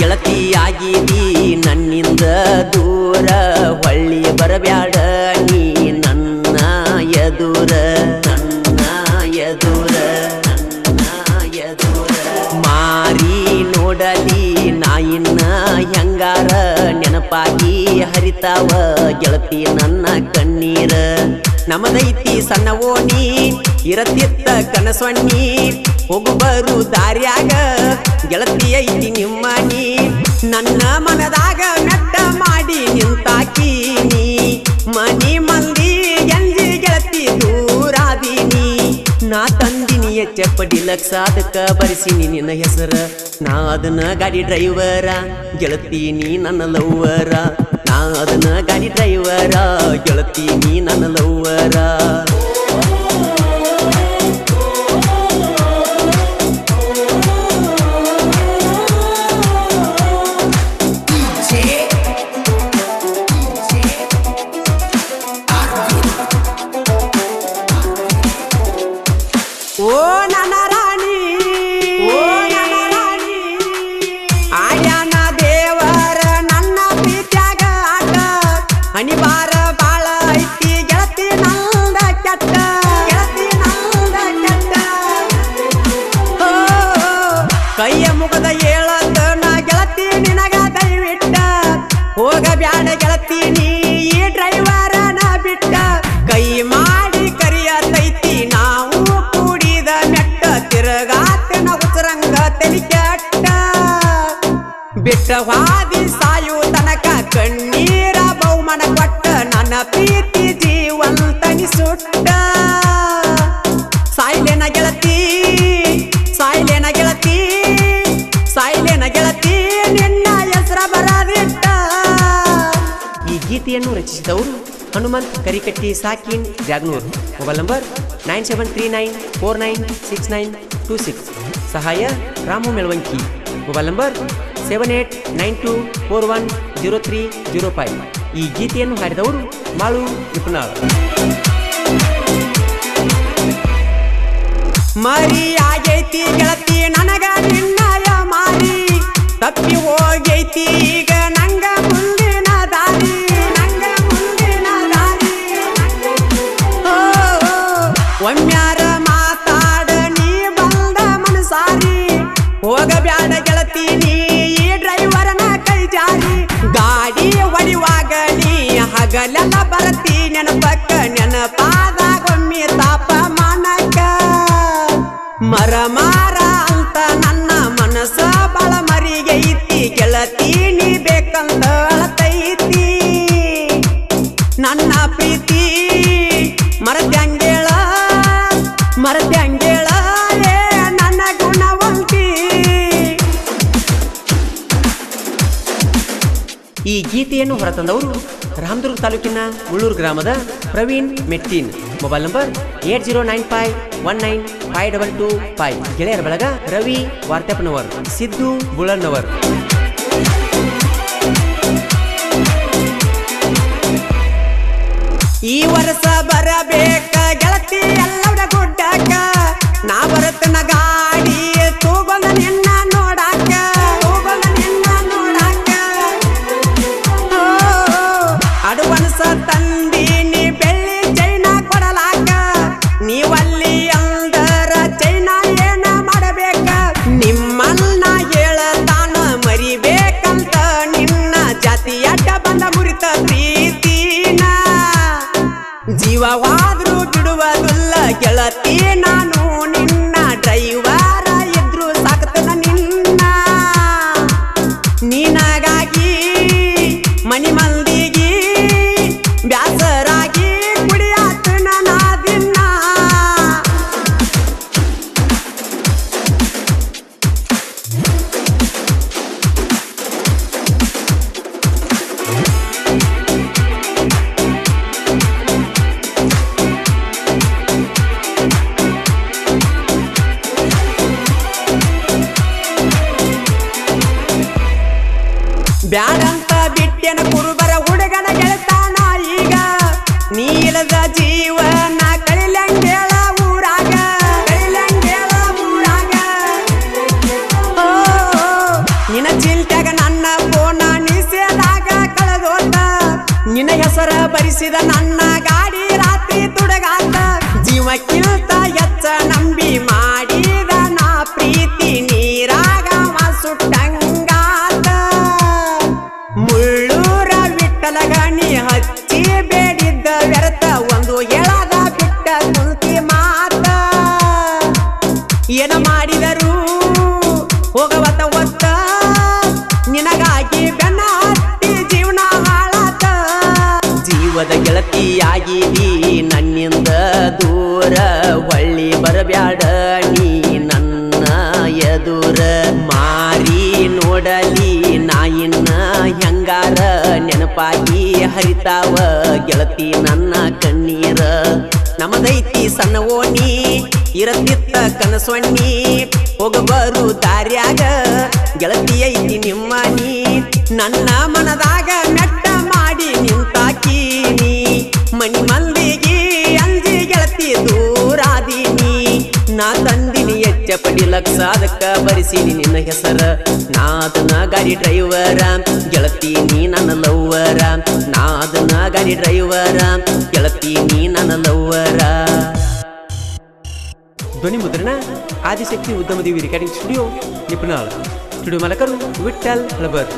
ಗೆಳತಿಯಾಗಿದಿ ನನ್ನಿಂದ ದೂರ ಹೊಳ್ಳಿ ಬರಬ್ಯಾಡ ನೀ ನನ್ನ ಎದುರ ಮಾರಿ ನೋಡಲಿ ನಾಯಿನ್ನ ಹೆಂಗಾರ ನೆನಪಾಗಿ ಹರಿತಾವ ಗೆಳತಿ ನನ್ನ ಕಣ್ಣೀರ ನಮದೈತಿ ಸಣ್ಣ ಓಣಿ ಇರತಿತ್ತ ಕನಸೊಣ್ಣಿ ಹೋಗುಬರು ದಾರ್ಯಾಗ ಗೆಳತಿ ಐತಿ ನಿಮ್ಮನಿ ನನ್ನ ಮನದಾಗ ಮೆಟ್ಟ ಮಾಡಿ ನಿಂತಾಕೀನಿ ಮನಿ ಮಂದಿ ಎಂಜಿ ಗೆಳತಿ ದೂರಾದೀನಿ ನಾ ತಂದಿನಿ ಚಪ್ಪಡಿ ಲಕ್ಷ ಅದಕ್ಕ ಬರಿಸಿನಿ ನಿನ್ನ ಹೆಸರ ನಾ ಅದನ್ನ ಗಾಡಿ ಡ್ರೈವರ ಗೆಳತಿ ನೀ ನನ್ನ ಲವ್ವರ ನಾ ಅದನ್ನ ಗಾಡಿ ಡ್ರೈವರ ಗೆಳತಿ ನೀ ನನ್ನ ಲವ್ವರ ಓ ನನ್ನ ರಾಣಿ ಆಡ್ಯಾನ ದೇವರ ನನ್ನ ಪ್ರೀತ್ಯಾಗ ಆಟ ಹಣಿಬಾರ ಬಾಳ ಐತಿ ಗೆಳತಿ ನಂದ ಕೆಟ್ಟ ಕೈಯ ಮುಗದ ಹೇಳದ ನಾ ಗೆಳತಿ ನಿನಗ ದಯವಿಟ್ಟ ಹೋಗಬ್ಯಾಡ ಗೆಳತಿ ನೀ ಈ ಡ್ರೈವರನ ಬಿಟ್ಟ ಕೈ ಮಾಡಿ ಕರಿಯತೈತಿ ನಾವು ಕೂಡಿದ ಮೆಟ್ಟ ತಿರುಗಾತನ ಉಸರಂಗ ತಲಿ ಕೆಟ್ಟ ಬಿಟ್ಟ ವಾದಿ ಸಾಯು ತನಕ ಕಣ್ಣೀರ ಬಹುಮಾನ ಕೊಟ್ಟ ನನ್ನ ಪ್ರೀತಿ ಜೀವಂತನಿ ಸುಟ್ಟ ಸಾಯ್ಲೇನ ಗೆಳತಿ ನಿನ್ನ ಹೆಸರ ಬರದಿಟ್ಟ ಈ ಗೀತೆಯನ್ನು ರಚಿಸಿದವರು ಹನುಮಂತ್ ಕರಿಕಟ್ಟಿ ಸಾಕಿನ್ ಜಾಗ್ನೂರ್ ಮೊಬೈಲ್ ನಂಬರ್ 9739496926 ಸಹಾಯ ರಾಮು ಮೆಳವಂಕಿ ಮೊಬೈಲ್ ನಂಬರ್ 7892410305 ಈ ಗೀತೆಯನ್ನು ಹಾಡಿದವರು ಮಾಳು ನಿಪುಣಾಳ್ ಮರಿ ಆಗೈತಿ ಗೆಳತಿ ನನಗ ನಿನ್ನಯ ಮಾರಿ ತಪ್ಪಿ ಹೋಗೈತಿ ಈಗ ನಂಗ ಮುಂದಿನ ದಾರಿ ಒಮ್ಮ್ಯಾರ ಮಾತಾಡ ನೀ ಬಂದ ಮನಸಾರಿ ಹೋಗಬ್ಯಾಡ ಗೆಳತಿ ನೀ ಈ ಡ್ರೈವರನ ಕೈ ಜಾರಿ ಗಾಡಿ ಹೊಡಿವಾಗ ನೀ ಹಗಲೆಲ್ಲ ಬರತಿ ನೆನಪಕ್ಕ ನೆನಪಾದಾಗೊಮ್ಮೆ ತಾಪ ಮಾನಕ ಮರ ಅಂತ ನನ್ನ ಮನಸ್ಸ ಬಳ ಮರಿಗೈತಿ ಗೆಳತಿ ನೀ ಬೇಕಂತ ಅಳತೈತಿ ನನ್ನ ಪ್ರೀತಿ ಮರದ್ಯಾಂಗೇಳ ನನ್ನ ಗುಣವಂತಿ ಈ ಗೀತೆಯನ್ನು ಹೊರತಂದವರು ರಾಮದುರ್ಗ ತಾಲೂಕಿನ ಉಳ್ಳೂರು ಗ್ರಾಮದ ಪ್ರವೀಣ್ ಮೆಟ್ಟಿನ್ ಮೊಬೈಲ್ ನಂಬರ್ 8095195225 ಗೆಳೆಯರ ಬಳಗ ರವಿ ವಾರ್ತೆಪ್ಪನವರ್ ಸಿದ್ದು ಬುಳನ್ನವರ್ ಈ ವರ್ಷ ಬರಬೇಕ ಗೆಳತಿ ಎಲ್ಲವರ ಗುಡ್ಡಕ್ಕ ನಾ ಬರತನ ಗಾಡಿ ತೂಗೊಂಡ ನಿನ್ನ ನೋಡಾಕ ಅಡ್ವಾನ್ಸ್ ತಂದೀನಿ ಬೆಳ್ಳಿ ಚೈನ ಕೊಡಲಾಕ ನೀವಲ್ಲಿ ಅಂದರ ಚೈನ ಏನ ಮಾಡಬೇಕ ನಿಮ್ಮನ್ನ ಹೇಳತಾನ ಮರಿಬೇಕಂತ ನಿನ್ನ ಜಾತಿ ಅಡ್ಡ ಬಂದ ಮುರಿತ ಪ್ರೀತಿನ ಜೀವವಾದ್ರೂ ಬಿಡುವುದಿಲ್ಲ ಗೆಳತಿ ನಾನು ನಿನ್ನ ಡ್ರೈವರ ಇದ್ರು ಸಾಕತನ ನಿನ್ನ ನೀನಾಗಾಗಿ ಮನಿ ಮಂದಿಗಿ ಬ್ಯಾಸರಾಗಿ ಕುಡಿಯಾತನ ನಾದಿನ್ನ ಬ್ಯಾಡಂತ ಬಿಟ್ಟೆನ ಕುರುಬರ ಹುಡುಗನ ಗೆಳತಾನ ಈಗ ನೀಲದ ಜೀವನ ಕಳಿಲಂಗೇಳ ಊರಾಗ ನಿನ್ನ ಚಿಲ್ಟ್ಯಾಗ ಬರಿಸಿದ ನನ್ನ ಗಾಡಿ ರಾತ್ರಿ ತುಡಗಾತ ಜೀವಕ್ಕಿಂತ ಹೆಚ್ಚ ನಂಬಿ ಮಾಡಿದ ನಾ ಪ್ರೀತಿ ನೀರಾಗ ಸುಟ್ಟಂಗಾತ ಮುಳ್ಳೂರ ವಿಠಲ ಗಣಿ ಹಚ್ಚಿ ಬೇಡಿದ್ದ ವ್ಯರ್ಥ ಒಂದು ಎಳದ ಬಿಟ್ಟ ಕುಂತಿ ಮಾತ ಏನ ಮಾಡಿದರು ಹೋಗವತ ಒತ್ತ ನಿನಗಾಗಿ ಬೆನ್ನ ಹತ್ತಿ ಜೀವನ ಹಾಳಾತ ಜೀವದ ಗೆಳತಿಯಾಗಿದಿ ನನ್ನಿಂದ ದೂರ ಹೊಳ್ಳಿ ಬರಬ್ಯಾಡ ನೀ ನನ್ನ ಎದುರ ಮಾರಿ ನೋಡಲಿ ನಾಯಿನ್ನ ಹೆಂಗಾರ ನೆನಪಾಗಿ ಹರಿತಾವ ಗೆಳತಿ ನನ್ನ ಕಣ್ಣೀರ ನಮದೈತಿ ಸಣ್ಣ ಓಣಿ ಇರತ್ತಿತ್ತ ಕನಸೊಣ್ಣಿ ಹೋಗಬರು ದಾರ್ಯಾಗ ಗೆಳತಿ ಐತಿ ನಿಮ್ಮನಿ ನನ್ನ ಮನದಾಗ ಮೆಟ್ಟ ಮಾಡಿ ನಿಂತಾಕೀನಿ ಮನಿ ಮಂದಿಗೆ ಅಂಜಿ ಗೆಳತಿ ದೂರಾದೀನಿ ನಾ ತಂದಿನಿ ಹೆಚ್ಚ ಪಡಿ ಲಕ್ಷ ಅದಕ್ಕ ಬರಿಸಿನಿ ನಿನ್ನ ಹೆಸರ ನಾದನ ಗಾಡಿ ಡ್ರೈವರ ಗೆಳತಿ ನೀ ನನ್ನ ಲವ್ವರ ನಾದನ ಗಾಡಿ ಡ್ರೈವರ ಗೆಳತಿ ನೀ ನನ್ನ ಲವ್ವರ ಧ್ವನಿ ಮುದ್ರಣ ಆದಿಶಕ್ತಿ ಉದ್ಯಮದೇವಿ ರೆಕಾರ್ಡಿಂಗ್ ಸ್ಟುಡಿಯೋ ನಿಪುಣಾಳ ಸ್ಟುಡಿಯೋ ಮಾಲಕರು ವಿಠಲ್ ಹಳಬರ್